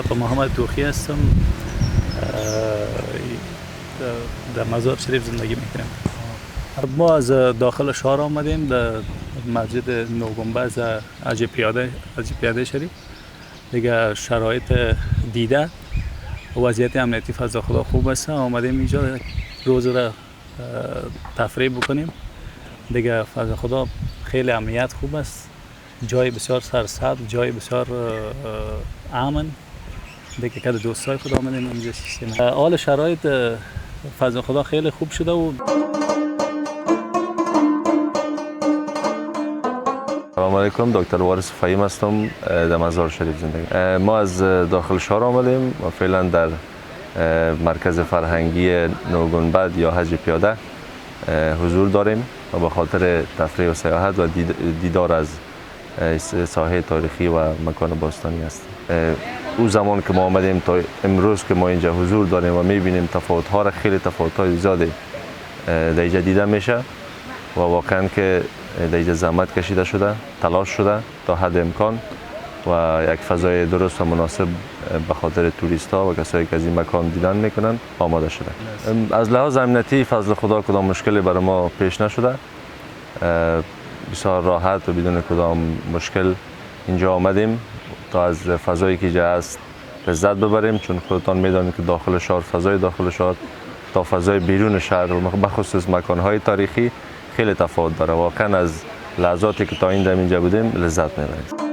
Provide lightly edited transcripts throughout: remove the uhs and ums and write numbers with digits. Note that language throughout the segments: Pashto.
دکتر محمد توخی هستم. در مزار شریف زندگی میکنیم. ما از داخل شهر آمدیم در مسجد نوگنبز حاجی پیاده شریف. دیگه شرایط دیده وضعیت امنیتی فضل خدا خوب است. آمدیم اینجا روز را تفریح بکنیم. دیگه فضل خدا خیلی امنیت خوب است. جای بسیار سرسبز، جای بسیار امن. دیگه که دوستای خدا آمدیم اینجا شیشتیم. حال شرایط فضل خدا خیلی خوب شده و سلام علیکم. دکتر وارث فهیم هستم، در مزار شریف زندگی. ما از داخل شهر آمدیم و فعلا در مرکز فرهنگی نوگنبد یا حج پیاده حضور داریم و به خاطر تفریح و سیاحت و دیدار از ساحه تاریخی و مکان باستانی است. او زمان که ما آمدیم تا امروز که ما اینجا حضور داریم و میبینیم تفاوت‌ها را، خیلی تفاوت‌های زیادی در اینجا دیده میشه و واقعا که در اینجا زحمت کشیده شده، تلاش شده تا حد امکان و یک فضای درست و مناسب به خاطر توریست‌ها و کسایی که از این مکان دیدن میکنن آماده شده. از لحاظ امنیتی فضل خدا کدام مشکلی برای ما پیش نشده. بسیار راحت و بدون کدام مشکل اینجا آمدیم تا از فضایی که اینجا هست لذت ببریم، چون خودتان میدانید که داخل شهر، فضای داخل شهر تا فضای بیرون شهر بخصوص مکان‌های تاریخی خیلی تفاوت داره. واقعا از لحظاتی که تا اینجا بودیم لذت میبریم.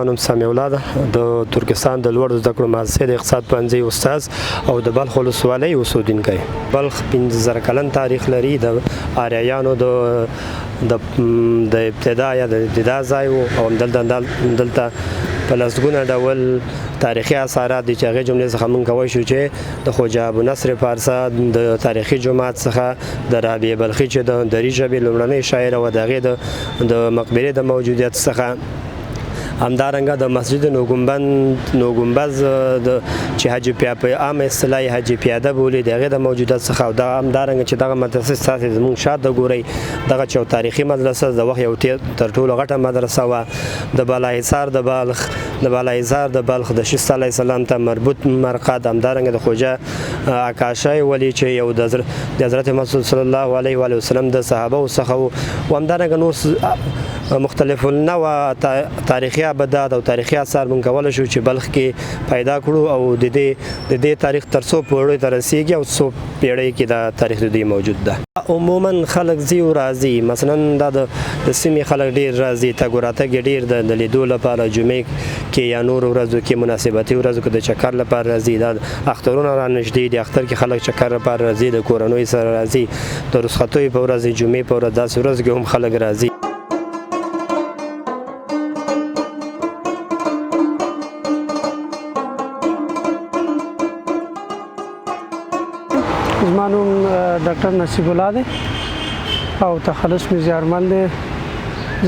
نوم سمیع الله ده، د ترکستان د لوړو زده کړو مؤسسې د اقتصاد پوهنځي استاد او د بلخ ولسوالۍ اوسېدونکی. بلخ 15,000 کلن تاریخ لري. د آریایانو د ابتدا یا د ابتدا ځای و او دلته په لسګونه ډول تاریخي اثارات دي چې هغې جملې څخه موږ کولی شو چې د خواجه ابونصر پارسا د تاریخي جومات څخه د رابعې بلخي چې د دري ژبې لومړنۍ شاعره وه د هغې د مقبرې د موجودیت څخه، همدارنګه د مسجد نوګنبز چې حج پیاده په عامه اصطلاح حج پیاده بولي د هغې د موجودیت څخه، او همدارنګه چې دغه مدرسې ستاسې زموږ شاته ګورئ دغه چې یو تاریخي مدرسه د وخت یو تر ټولو غټه مدرسه وه. د بالاحصار د بلخ د شیست علیه السلام ته مربوط مرقد، همدارنګه د خواجه اکاشی ولی چې یو د حضرت محمد صلی الله علیه و وسلم د صحابه څخه و، همدارنګه نور مختلف النوع تاریخي ابدات او تاریخي اثار موږ کولی شو چې بلخ کې پیدا کړو او د دې تاریخ تر څو پیړیو ته رسیږي او څو پیړۍ کې دا تاریخ د دوی موجود ده. عموما خلک ځي او راځي، مثلا دا د سیمې خلک ډېر راځي، تګ و راتګ یې ډېر د لیدو لپاره جمعې کې یا نورو ورځو کې مناسبتي ورځو کې د چکر لپاره راځي. دا اخترونه را نږدې دي، اختر کې خلک چکر لپاره راځي، د کورنیو سره راځي، د رخصتیو په ورځ، جمعې په ورځ، داسې ورځ کې هم خلک راځي. زما نوم ډاکټر نصیب الله دی او تخلص مې زیارمل دی.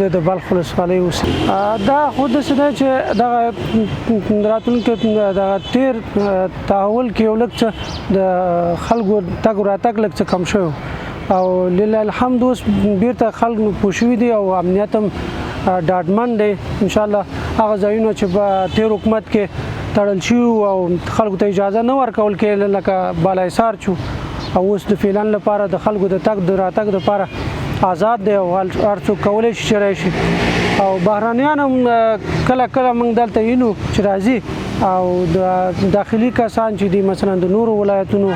زه د بلخ ولسوالۍ اوسېږم. دا خو داسې ده چې دغه راتلونکي دغه تېر تحول کې یو لږ څه د خلکو تګ راتګ لږ څه کم شوی او لله الحمد اوس بیرته خلک پوه شوي دي او امنیت هم ډاډمن دی. انشاءالله هغه ځایونه چې په تېر حکومت کې تړل شوي او خلکو ته اجازه نه ورکول کېدله لکه بالاحصار چې او اوس د فعلان لپاره د خلکو د تګ د راتګ لپاره آزاد دی او هر څوک کولی شي چې راشي. او بهرانیان هم کله کله موږ دلته وینو چې راځي او د داخلي کسان چې دي، مثلا د نورو ولایتونو،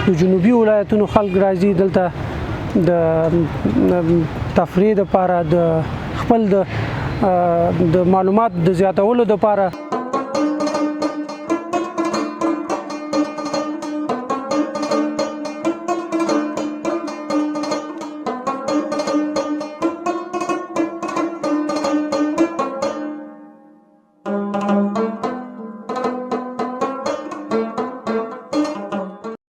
د جنوبي ولایتونو خلک راځي دلته د تفریح لپاره، د خپل د معلومات د زیاتولو لپاره.